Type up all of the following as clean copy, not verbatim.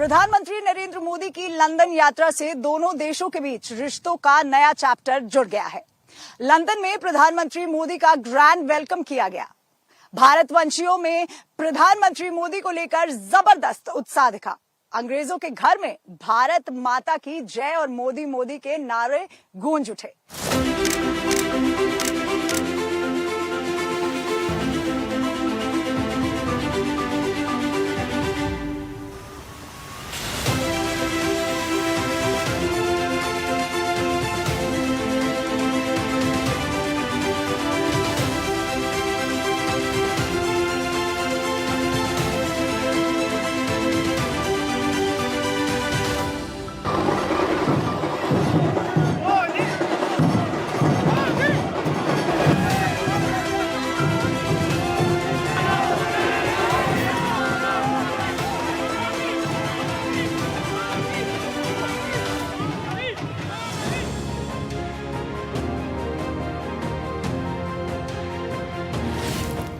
प्रधानमंत्री नरेंद्र मोदी की लंदन यात्रा से दोनों देशों के बीच रिश्तों का नया चैप्टर जुड़ गया है। लंदन में प्रधानमंत्री मोदी का ग्रैंड वेलकम किया गया। भारतवंशियों में प्रधानमंत्री मोदी को लेकर जबरदस्त उत्साह दिखा। अंग्रेजों के घर में भारत माता की जय और मोदी मोदी के नारे गूंज उठे।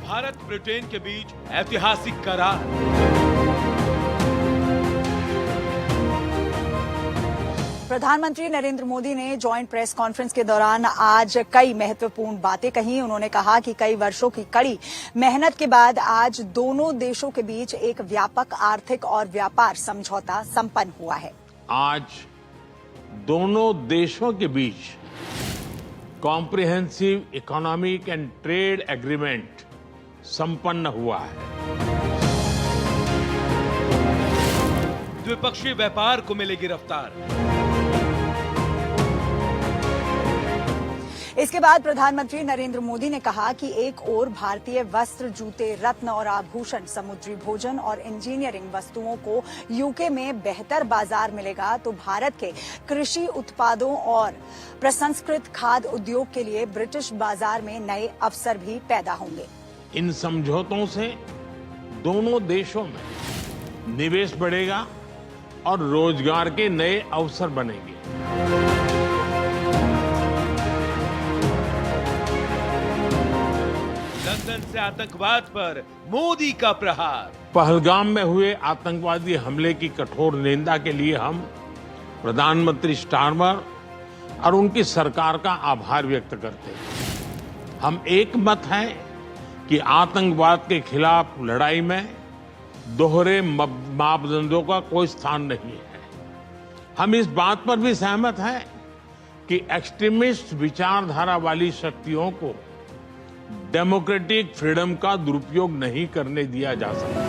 भारत ब्रिटेन के बीच ऐतिहासिक करार। प्रधानमंत्री नरेंद्र मोदी ने जॉइंट प्रेस कॉन्फ्रेंस के दौरान आज कई महत्वपूर्ण बातें कही। उन्होंने कहा कि कई वर्षों की कड़ी मेहनत के बाद आज दोनों देशों के बीच एक व्यापक आर्थिक और व्यापार समझौता संपन्न हुआ है। आज दोनों देशों के बीच comprehensive economic and trade agreement संपन्न हुआ है। द्विपक्षीय व्यापार को मिलेगी रफ्तार। इसके बाद प्रधानमंत्री नरेंद्र मोदी ने कहा कि एक ओर भारतीय वस्त्र, जूते, रत्न और आभूषण, समुद्री भोजन और इंजीनियरिंग वस्तुओं को यूके में बेहतर बाजार मिलेगा, तो भारत के कृषि उत्पादों और प्रसंस्कृत खाद्य उद्योग के लिए ब्रिटिश बाजार में नए अवसर भी पैदा होंगे। इन समझौतों से दोनों देशों में निवेश बढ़ेगा और रोजगार के नए अवसर बनेंगे। लंदन से आतंकवाद पर मोदी का प्रहार। पहलगाम में हुए आतंकवादी हमले की कठोर निंदा के लिए हम प्रधानमंत्री स्टारमर और उनकी सरकार का आभार व्यक्त करते हैं। हम एक मत हैं कि आतंकवाद के खिलाफ लड़ाई में दोहरे मापदंडों का कोई स्थान नहीं है। हम इस बात पर भी सहमत हैं कि एक्सट्रीमिस्ट विचारधारा वाली शक्तियों को डेमोक्रेटिक फ्रीडम का दुरुपयोग नहीं करने दिया जा सकता।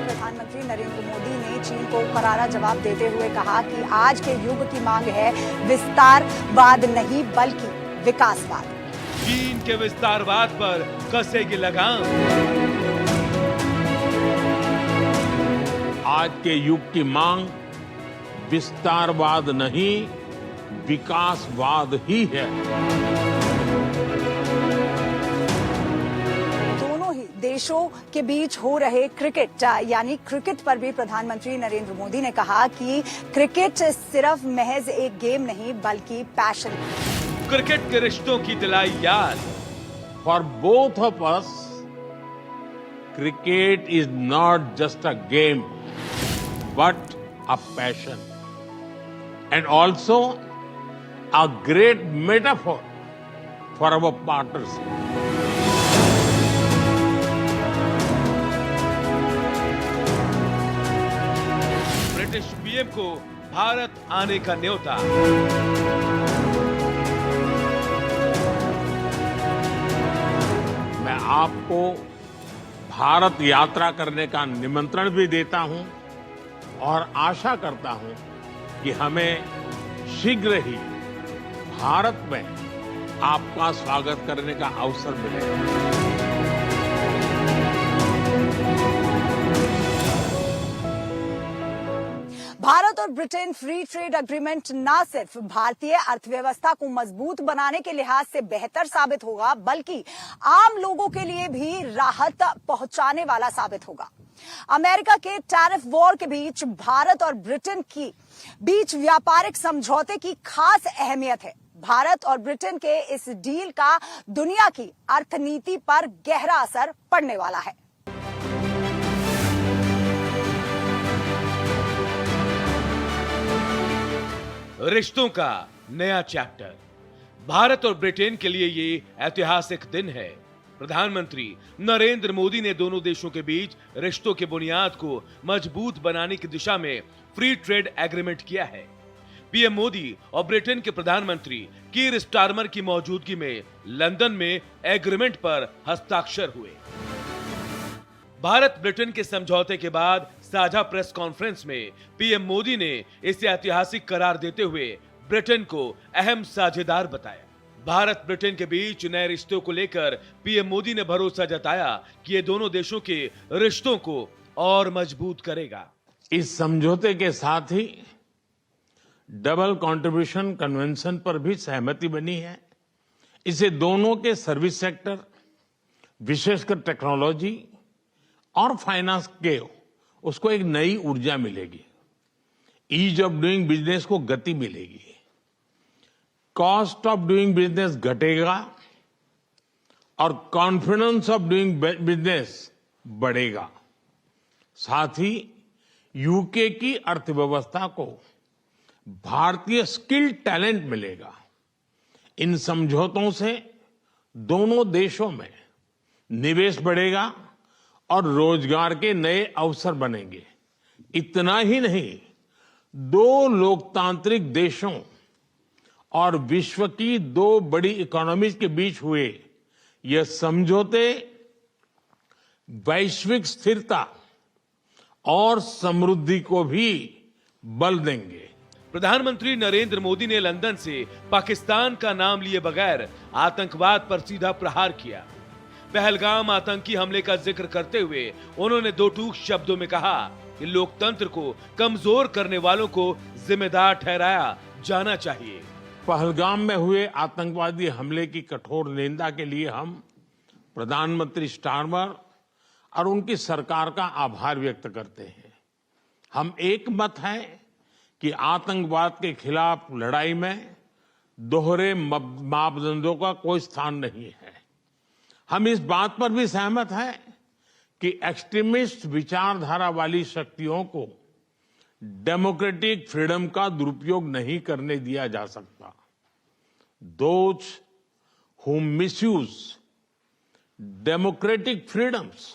प्रधानमंत्री नरेंद्र मोदी ने चीन को करारा जवाब देते हुए कहा कि आज के युग की मांग है विस्तारवाद नहीं बल्कि विकासवाद। चीन के विस्तारवाद पर कसेगी लगाम। आज के युग की मांग विस्तारवाद नहीं विकासवाद ही है। दोनों ही देशों के बीच हो रहे क्रिकेट यानी क्रिकेट पर भी प्रधानमंत्री नरेंद्र मोदी ने कहा कि क्रिकेट सिर्फ महज एक गेम नहीं बल्कि पैशन। क्रिकेट के रिश्तों की दिलाई याद। For both of us, cricket is not just a game, but a passion, and also a great metaphor for our partnership. British PM को भारत आने का न्योता। मैं आपको भारत यात्रा करने का निमंत्रण भी देता हूं और आशा करता हूं कि हमें शीघ्र ही भारत में आपका स्वागत करने का अवसर मिलेगा। भारत और ब्रिटेन फ्री ट्रेड एग्रीमेंट न सिर्फ भारतीय अर्थव्यवस्था को मजबूत बनाने के लिहाज से बेहतर साबित होगा बल्कि आम लोगों के लिए भी राहत पहुंचाने वाला साबित होगा। अमेरिका के टैरिफ वॉर के बीच भारत और ब्रिटेन की बीच व्यापारिक समझौते की खास अहमियत है। भारत और ब्रिटेन के इस डील का दुनिया की अर्थनीति पर गहरा असर पड़ने वाला है। रिश्तों का नया चैप्टर। भारत और ब्रिटेन के लिए ये ऐतिहासिक दिन है। प्रधानमंत्री नरेंद्र मोदी ने दोनों देशों के बीच रिश्तों की बुनियाद को मजबूत बनाने की दिशा में फ्री ट्रेड एग्रीमेंट किया है। पीएम मोदी और ब्रिटेन के प्रधानमंत्री कीर स्टारमर की मौजूदगी में लंदन में एग्रीमेंट पर हस्ताक्षर हुए। भारत ब्रिटेन के समझौते के बाद साझा प्रेस कॉन्फ्रेंस में पीएम मोदी ने इसे ऐतिहासिक करार देते हुए ब्रिटेन को अहम साझेदार बताया। भारत ब्रिटेन के बीच नए रिश्तों को लेकर पीएम मोदी ने भरोसा जताया कि ये दोनों देशों के रिश्तों को और मजबूत करेगा। इस समझौते के साथ ही डबल कंट्रीब्यूशन कन्वेंशन पर भी सहमति बनी है। इसे दोनों के सर्विस सेक्टर, विशेषकर टेक्नोलॉजी और फाइनेंस के उसको एक नई ऊर्जा मिलेगी। ईज ऑफ डूइंग बिजनेस को गति मिलेगी, कॉस्ट ऑफ डूइंग बिजनेस घटेगा और कॉन्फिडेंस ऑफ डूइंग बिजनेस बढ़ेगा। साथ ही यूके की अर्थव्यवस्था को भारतीय स्किल टैलेंट मिलेगा। इन समझौतों से दोनों देशों में निवेश बढ़ेगा और रोजगार के नए अवसर बनेंगे। इतना ही नहीं, दो लोकतांत्रिक देशों और विश्व की दो बड़ी इकोनॉमीज के बीच हुए यह समझौते वैश्विक स्थिरता और समृद्धि को भी बल देंगे। प्रधानमंत्री नरेंद्र मोदी ने लंदन से पाकिस्तान का नाम लिए बगैर आतंकवाद पर सीधा प्रहार किया। पहलगाम आतंकी हमले का जिक्र करते हुए उन्होंने दो टूक शब्दों में कहा कि लोकतंत्र को कमजोर करने वालों को जिम्मेदार ठहराया जाना चाहिए। पहलगाम में हुए आतंकवादी हमले की कठोर निंदा के लिए हम प्रधानमंत्री स्टारमर और उनकी सरकार का आभार व्यक्त करते हैं। हम एक मत हैं कि आतंकवाद के खिलाफ लड़ाई में दोहरे मापदंडों का कोई स्थान नहीं है। हम इस बात पर भी सहमत हैं कि एक्सट्रीमिस्ट विचारधारा वाली शक्तियों को डेमोक्रेटिक फ्रीडम का दुरुपयोग नहीं करने दिया जा सकता। Those who misuse democratic freedoms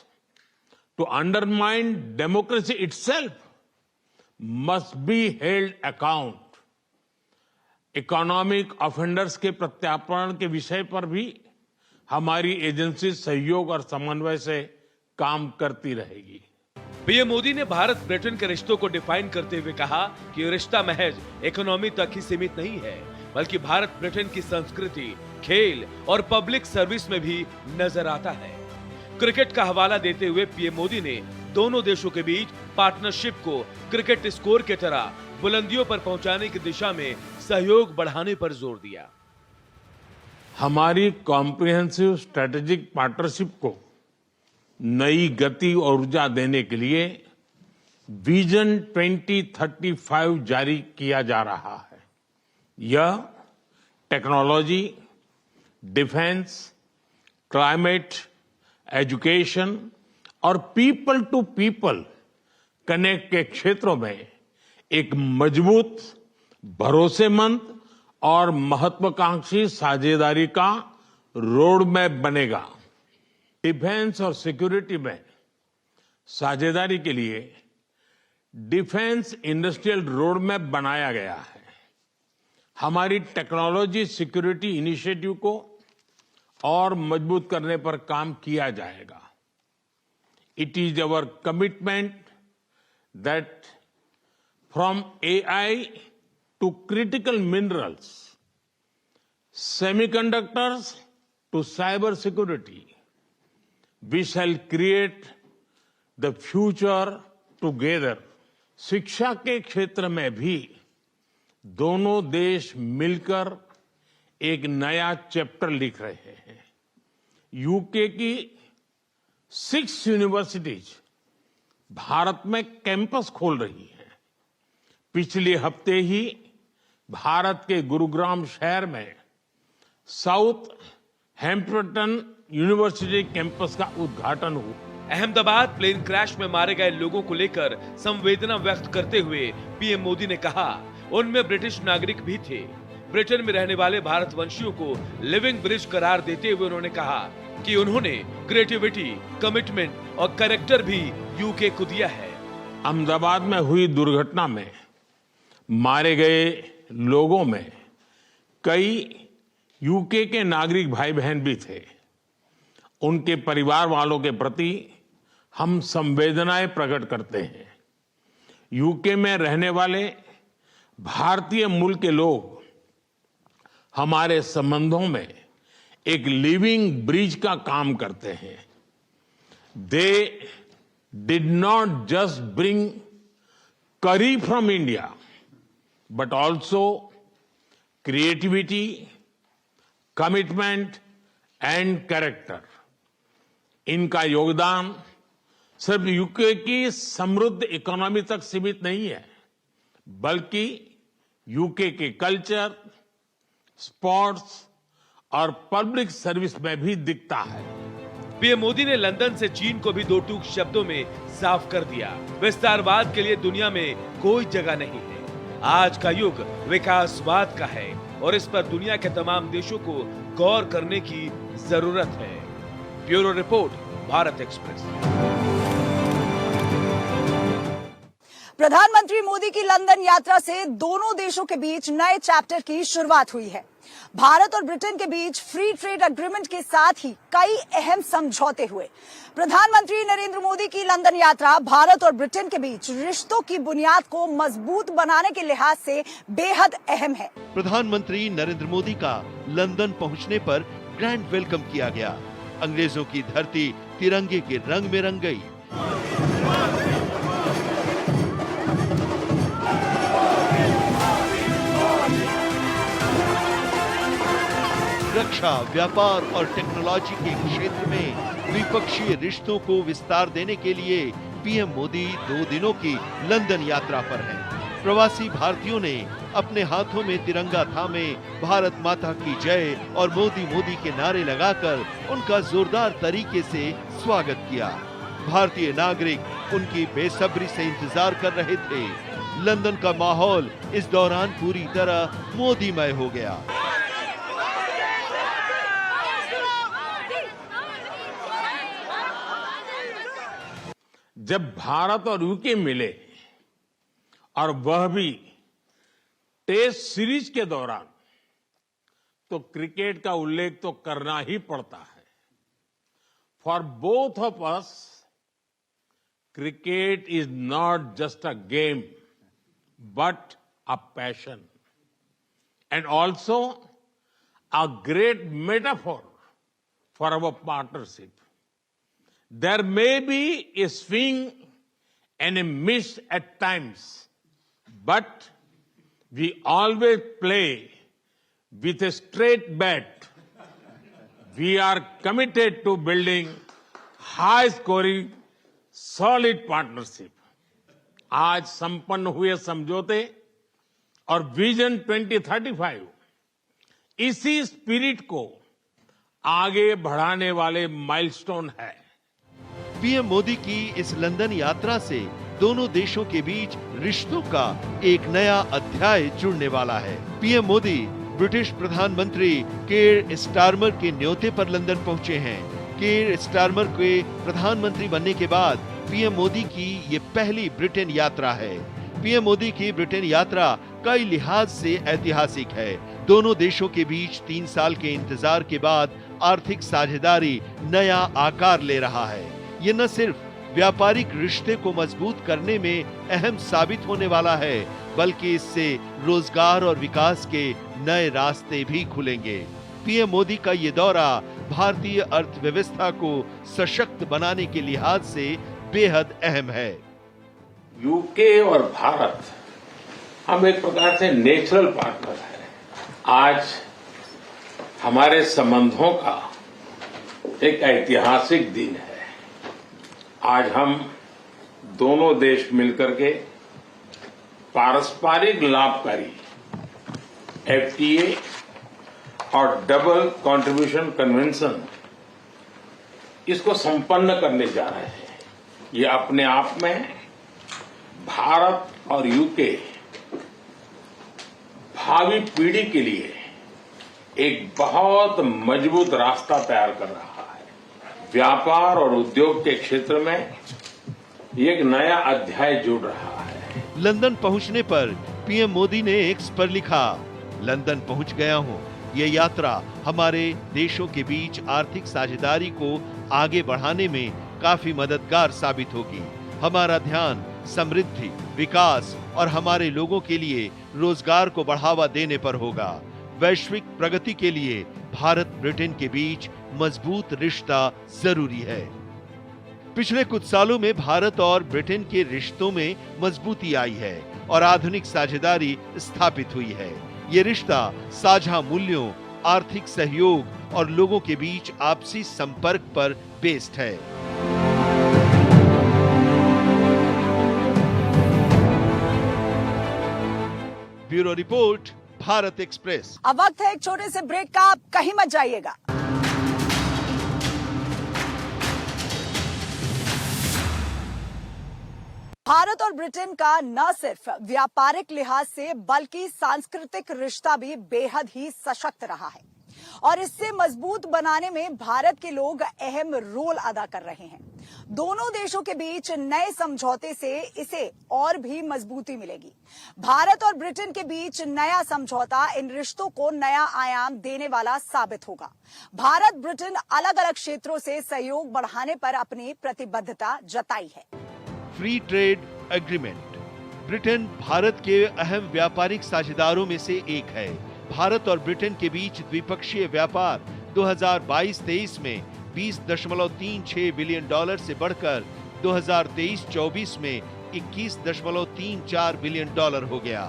to undermine democracy itself must be held account। Economic offenders के प्रत्यार्पण के विषय पर भी हमारी एजेंसी सहयोग और समन्वय से काम करती रहेगी। पीएम मोदी ने भारत ब्रिटेन के रिश्तों को डिफाइन करते हुए कहा कि रिश्ता महज इकोनॉमी तक ही सीमित नहीं है, बल्कि भारत ब्रिटेन की संस्कृति, खेल और पब्लिक सर्विस में भी नजर आता है। क्रिकेट का हवाला देते हुए पीएम मोदी ने दोनों देशों के बीच पार्टनरशिप को क्रिकेट स्कोर की तरह बुलंदियों पर पहुंचाने की दिशा में सहयोग बढ़ाने पर जोर दिया। हमारी कॉम्प्रिहेंसिव स्ट्रेटेजिक पार्टनरशिप को नई गति और ऊर्जा देने के लिए विजन 2035 जारी किया जा रहा है। यह टेक्नोलॉजी, डिफेंस, क्लाइमेट, एजुकेशन और पीपल टू पीपल कनेक्ट के क्षेत्रों में एक मजबूत, भरोसेमंद और महत्वाकांक्षी साझेदारी का रोड मैप बनेगा। डिफेंस और सिक्योरिटी में साझेदारी के लिए डिफेंस इंडस्ट्रियल रोड मैप बनाया गया है। हमारी टेक्नोलॉजी सिक्योरिटी इनिशिएटिव को और मजबूत करने पर काम किया जाएगा। It is our commitment that from AI to critical minerals, semiconductors to cyber security, we shall create the future together। शिक्षा के क्षेत्र में भी दोनों देश मिलकर एक नया चैप्टर लिख रहे हैं। यूके की 6 यूनिवर्सिटीज भारत में कैंपस खोल रही हैं। पिछले हफ्ते ही भारत के गुरुग्राम शहर में साउथ हैम्पटन यूनिवर्सिटी कैंपस का उद्घाटन हुआ। अहमदाबाद प्लेन क्रैश में मारे गए लोगों को लेकर संवेदना व्यक्त करते हुए पीएम मोदी ने कहा, उनमें ब्रिटिश नागरिक भी थे। ब्रिटेन में रहने वाले भारतवंशियों को लिविंग ब्रिज करार देते हुए उन्होंने कहा कि उन्होंने क्रिएटिविटी, कमिटमेंट और कैरेक्टर भी यूके को दिया है। अहमदाबाद में हुई दुर्घटना में मारे गए लोगों में कई यूके के नागरिक भाई बहन भी थे। उनके परिवार वालों के प्रति हम संवेदनाएं प्रकट करते हैं। यूके में रहने वाले भारतीय मूल के लोग हमारे संबंधों में एक लिविंग ब्रिज का काम करते हैं। They did not just bring curry from India but also creativity, commitment and character. इनका योगदान सिर्फ यूके की समृद्ध इकोनॉमी तक सीमित नहीं है, बल्कि यूके के कल्चर, स्पोर्ट्स और पब्लिक सर्विस में भी दिखता है। पीएम मोदी ने लंदन से चीन को भी दो टूक शब्दों में साफ कर दिया। विस्तारवाद के लिए दुनिया में कोई जगह नहीं है। आज का युग विकासवाद का है और इस पर दुनिया के तमाम देशों को गौर करने की जरूरत है। Bureau report, Bharat express. प्रधानमंत्री मोदी की लंदन यात्रा से दोनों देशों के बीच नए चैप्टर की शुरुआत हुई है। भारत और ब्रिटेन के बीच फ्री ट्रेड एग्रीमेंट के साथ ही कई अहम समझौते हुए। प्रधानमंत्री नरेंद्र मोदी की लंदन यात्रा भारत और ब्रिटेन के बीच रिश्तों की बुनियाद को मजबूत बनाने के लिहाज से बेहद अहम है। प्रधानमंत्री नरेंद्र मोदी का लंदन पहुंचने पर ग्रैंड वेलकम किया गया। अंग्रेजों की धरती तिरंगे के रंग में रंग गई। रक्षा, व्यापार और टेक्नोलॉजी के क्षेत्र में द्विपक्षीय रिश्तों को विस्तार देने के लिए पीएम मोदी 2 दिनों की लंदन यात्रा पर हैं। प्रवासी भारतीयों ने अपने हाथों में तिरंगा थामे भारत माता की जय और मोदी मोदी के नारे लगाकर उनका जोरदार तरीके से स्वागत किया। भारतीय नागरिक उनकी बेसब्री से इंतजार कर रहे थे। लंदन का माहौल इस दौरान पूरी तरह मोदीमय हो गया। जब भारत और यूके मिले और वह भी टेस्ट सीरीज के दौरान, तो क्रिकेट का उल्लेख तो करना ही पड़ता है। For both of us, cricket is not just a game but a passion and also a great metaphor for our partnership. There may be a swing and a miss at times, but we always play with a straight bat. We are committed to building high-scoring, solid partnership. आज संपन्न हुए समझौते और vision 2035 इसी spirit को आगे बढ़ाने वाले माइलस्टोन है। पीएम मोदी की इस लंदन यात्रा से दोनों देशों के बीच रिश्तों का एक नया अध्याय जुड़ने वाला है। पीएम मोदी ब्रिटिश प्रधानमंत्री केर स्टारमर के न्योते पर लंदन पहुंचे हैं। केर स्टारमर के प्रधानमंत्री बनने के बाद पीएम मोदी की ये पहली ब्रिटेन यात्रा है। पीएम मोदी की ब्रिटेन यात्रा कई लिहाज से ऐतिहासिक है। दोनों देशों के बीच 3 साल के इंतजार के बाद आर्थिक साझेदारी नया आकार ले रहा है। ये न सिर्फ व्यापारिक रिश्ते को मजबूत करने में अहम साबित होने वाला है, बल्कि इससे रोजगार और विकास के नए रास्ते भी खुलेंगे। पीएम मोदी का ये दौरा भारतीय अर्थव्यवस्था को सशक्त बनाने के लिहाज से बेहद अहम है। यूके और भारत हम एक प्रकार से नेचुरल पार्टनर हैं। आज हमारे संबंधों का एक ऐतिहासिक दिन है। आज हम दोनों देश मिलकर के पारस्परिक लाभकारी एफटीए और डबल कंट्रीब्यूशन कन्वेंशन इसको संपन्न करने जा रहे हैं। ये अपने आप में भारत और यूके भावी पीढ़ी के लिए एक बहुत मजबूत रास्ता तैयार कर रहा है। व्यापार और उद्योग के क्षेत्र में एक नया अध्याय जुड़ रहा है। लंदन पहुंचने पर पीएम मोदी ने एक्स पर लिखा, लंदन पहुंच गया हूं। ये यात्रा हमारे देशों के बीच आर्थिक साझेदारी को आगे बढ़ाने में काफी मददगार साबित होगी। हमारा ध्यान समृद्धि, विकास और हमारे लोगों के लिए रोजगार को बढ़ावा देने पर होगा। वैश्विक प्रगति के लिए भारत ब्रिटेन के बीच मजबूत रिश्ता जरूरी है। पिछले कुछ सालों में भारत और ब्रिटेन के रिश्तों में मजबूती आई है और आधुनिक साझेदारी स्थापित हुई है। ये रिश्ता साझा मूल्यों, आर्थिक सहयोग और लोगों के बीच आपसी संपर्क पर बेस्ड है। Bureau report, Bharat express. अब वक्त है एक छोटे से ब्रेक का, आप कहीं मत जाइएगा। भारत और ब्रिटेन का न सिर्फ व्यापारिक लिहाज से बल्कि सांस्कृतिक रिश्ता भी बेहद ही सशक्त रहा है और इससे मजबूत बनाने में भारत के लोग अहम रोल अदा कर रहे हैं। दोनों देशों के बीच नए समझौते से इसे और भी मजबूती मिलेगी। भारत और ब्रिटेन के बीच नया समझौता इन रिश्तों को नया आयाम देने वाला साबित होगा। भारत ब्रिटेन अलग अलग क्षेत्रों से सहयोग बढ़ाने पर अपनी प्रतिबद्धता जताई है। Free trade agreement Britain Bharat के अहम व्यापारिक साझेदारों में से एक है। भारत और ब्रिटेन के बीच द्विपक्षीय व्यापार 2022-23 में $20.36 बिलियन से बढ़कर 2023-24 में $21.34 बिलियन हो गया।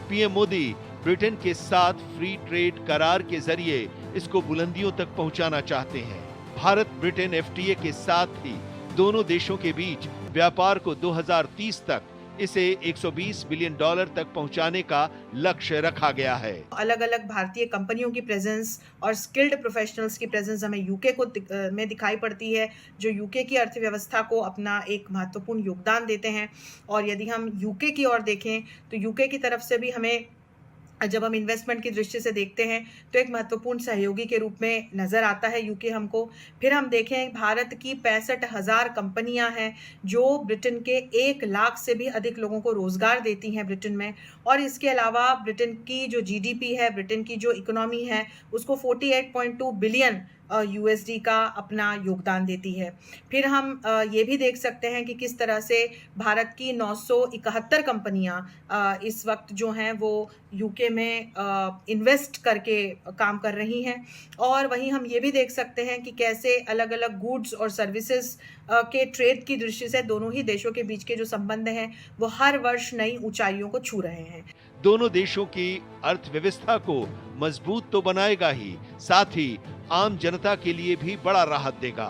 पीएम मोदी ब्रिटेन के साथ फ्री ट्रेड करार के जरिए इसको बुलंदियों तक पहुंचाना चाहते हैं। भारत ब्रिटेन एफटीए के साथ ही दोनों देशों के बीच व्यापार को 2030 तक इसे $120 बिलियन तक पहुंचाने का लक्ष्य रखा गया है। अलग अलग भारतीय कंपनियों की प्रेजेंस और स्किल्ड प्रोफेशनल्स की प्रेजेंस हमें यूके में दिखाई पड़ती है, जो यूके की अर्थव्यवस्था को अपना एक महत्वपूर्ण योगदान देते हैं। और यदि हम यूके की ओर देखें तो यूके की तरफ से भी हमें, जब हम इन्वेस्टमेंट की दृष्टि से देखते हैं तो एक महत्वपूर्ण सहयोगी के रूप में नज़र आता है यूके हमको। फिर हम देखें भारत की 65,000 कंपनियां हैं जो ब्रिटेन के 1 लाख से भी अधिक लोगों को रोज़गार देती हैं ब्रिटेन में। और इसके अलावा ब्रिटेन की जो जीडीपी है, ब्रिटेन की जो इकोनॉमी है, उसको 48.2 बिलियन यूएसडी का अपना योगदान देती है। फिर हम ये भी देख सकते हैं कि किस तरह से भारत की 971 कंपनियां इस वक्त जो हैं वो यूके में इन्वेस्ट करके काम कर रही हैं। और वहीं हम ये भी देख सकते हैं कि कैसे अलग अलग गुड्स और सर्विसेज के ट्रेड की दृष्टि से दोनों ही देशों के बीच के जो संबंध हैं वो हर वर्ष नई ऊंचाइयों को छू रहे हैं। दोनों देशों की अर्थव्यवस्था को मजबूत तो बनाएगा ही, साथ ही आम जनता के लिए भी बड़ा राहत देगा।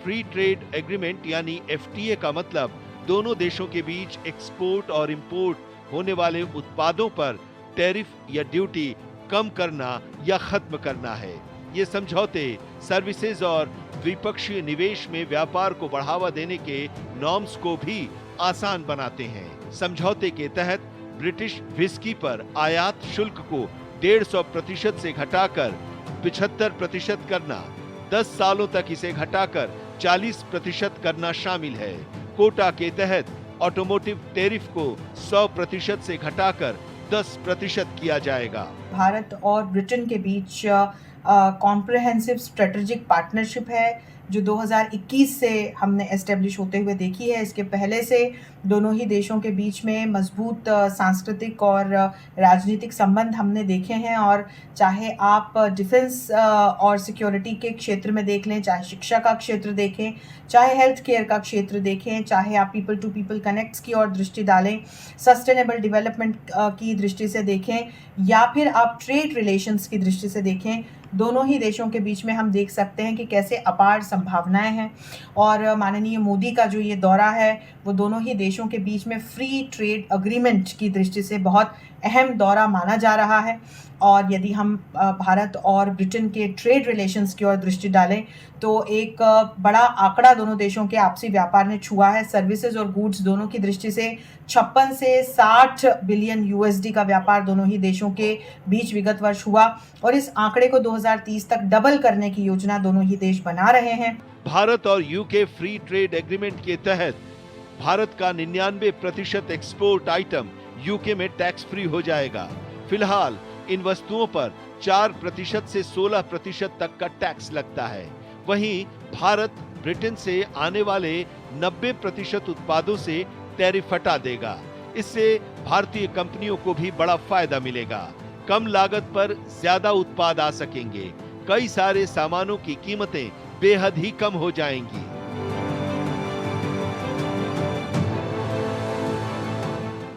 फ्री ट्रेड एग्रीमेंट यानी एफटीए का मतलब दोनों देशों के बीच एक्सपोर्ट और इंपोर्ट होने वाले उत्पादों पर टैरिफ या ड्यूटी कम करना या खत्म करना है। ये समझौते सर्विसेज और द्विपक्षीय निवेश में व्यापार को बढ़ावा देने के नॉर्म्स को भी आसान बनाते हैं। समझौते के तहत ब्रिटिश विस्की पर आयात शुल्क को 150% से घटाकर 75% करना, 10 सालों तक इसे घटाकर 40% करना शामिल है। कोटा के तहत ऑटोमोटिव टैरिफ को 100% से घटाकर 10% किया जाएगा। भारत और ब्रिटेन के बीच कॉम्प्रिहेंसिव स्ट्रेटेजिक पार्टनरशिप है जो 2021 से हमने एस्टेब्लिश होते हुए देखी है। इसके पहले से दोनों ही देशों के बीच में मजबूत सांस्कृतिक और राजनीतिक संबंध हमने देखे हैं। और चाहे आप डिफेंस और सिक्योरिटी के क्षेत्र में देख लें, चाहे शिक्षा का क्षेत्र देखें, चाहे हेल्थ केयर का क्षेत्र देखें, चाहे आप पीपल टू पीपल कनेक्ट्स की ओर दृष्टि डालें, सस्टेनेबल डेवलपमेंट की दृष्टि से देखें, या फिर आप ट्रेड रिलेशंस की दृष्टि से देखें, दोनों ही देशों के बीच में हम देख सकते हैं कि कैसे अपार संभावनाएं हैं और माननीय मोदी का जो ये दौरा है वो दोनों ही देशों के बीच में फ्री ट्रेड अग्रीमेंट की दृष्टि से बहुत अहम दौरा माना जा रहा है। और यदि हम भारत और ब्रिटेन के ट्रेड रिलेशंस की ओर दृष्टि डालें तो एक बड़ा आंकड़ा दोनों देशों के आपसी व्यापार ने छुआ है। सर्विसेज और गुड्स दोनों की दृष्टि से 56 से 60 बिलियन यूएसडी का व्यापार दोनों ही देशों के बीच विगत वर्ष हुआ और इस आंकड़े को 2030 तक डबल करने की योजना दोनों ही देश बना रहे हैं। भारत और यूके फ्री ट्रेड एग्रीमेंट के तहत भारत का 99% एक्सपोर्ट आइटम यूके में टैक्स फ्री हो जाएगा। फिलहाल इन वस्तुओं पर 4% से 16% तक का टैक्स लगता है। वहीं भारत ब्रिटेन से आने वाले 90% उत्पादों से टैरिफ हटा देगा। इससे भारतीय कंपनियों को भी बड़ा फायदा मिलेगा। कम लागत पर ज्यादा उत्पाद आ सकेंगे। कई सारे सामानों की कीमतें बेहद ही कम हो जाएंगी।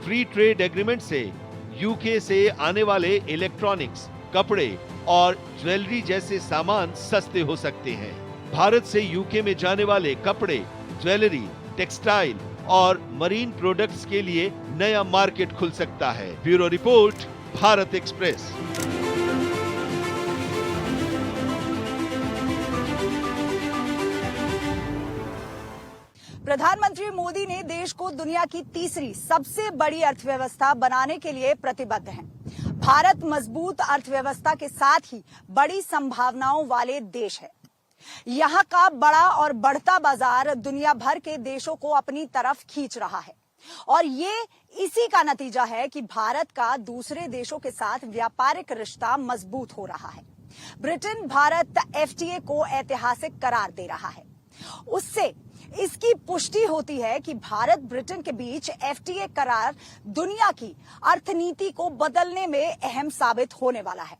फ्री ट्रेड एग्रीमेंट से यूके से आने वाले इलेक्ट्रॉनिक्स, कपड़े और ज्वेलरी जैसे सामान सस्ते हो सकते हैं। भारत से यूके में जाने वाले कपड़े, ज्वेलरी, टेक्सटाइल और मरीन प्रोडक्ट्स के लिए नया मार्केट खुल सकता है। Bureau report, Bharat express. प्रधानमंत्री मोदी ने देश को दुनिया की तीसरी सबसे बड़ी अर्थव्यवस्था बनाने के लिए प्रतिबद्ध हैं। भारत मजबूत अर्थव्यवस्था के साथ ही बड़ी संभावनाओं वाले देश है। यहाँ का बड़ा और बढ़ता बाजार दुनिया भर के देशों को अपनी तरफ खींच रहा है और ये इसी का नतीजा है कि भारत का दूसरे देशों के साथ व्यापारिक रिश्ता मजबूत हो रहा है। ब्रिटेन भारत एफटीए को ऐतिहासिक करार दे रहा है। उससे इसकी पुष्टि होती है कि भारत ब्रिटेन के बीच एफटीए करार दुनिया की अर्थनीति को बदलने में अहम साबित होने वाला है।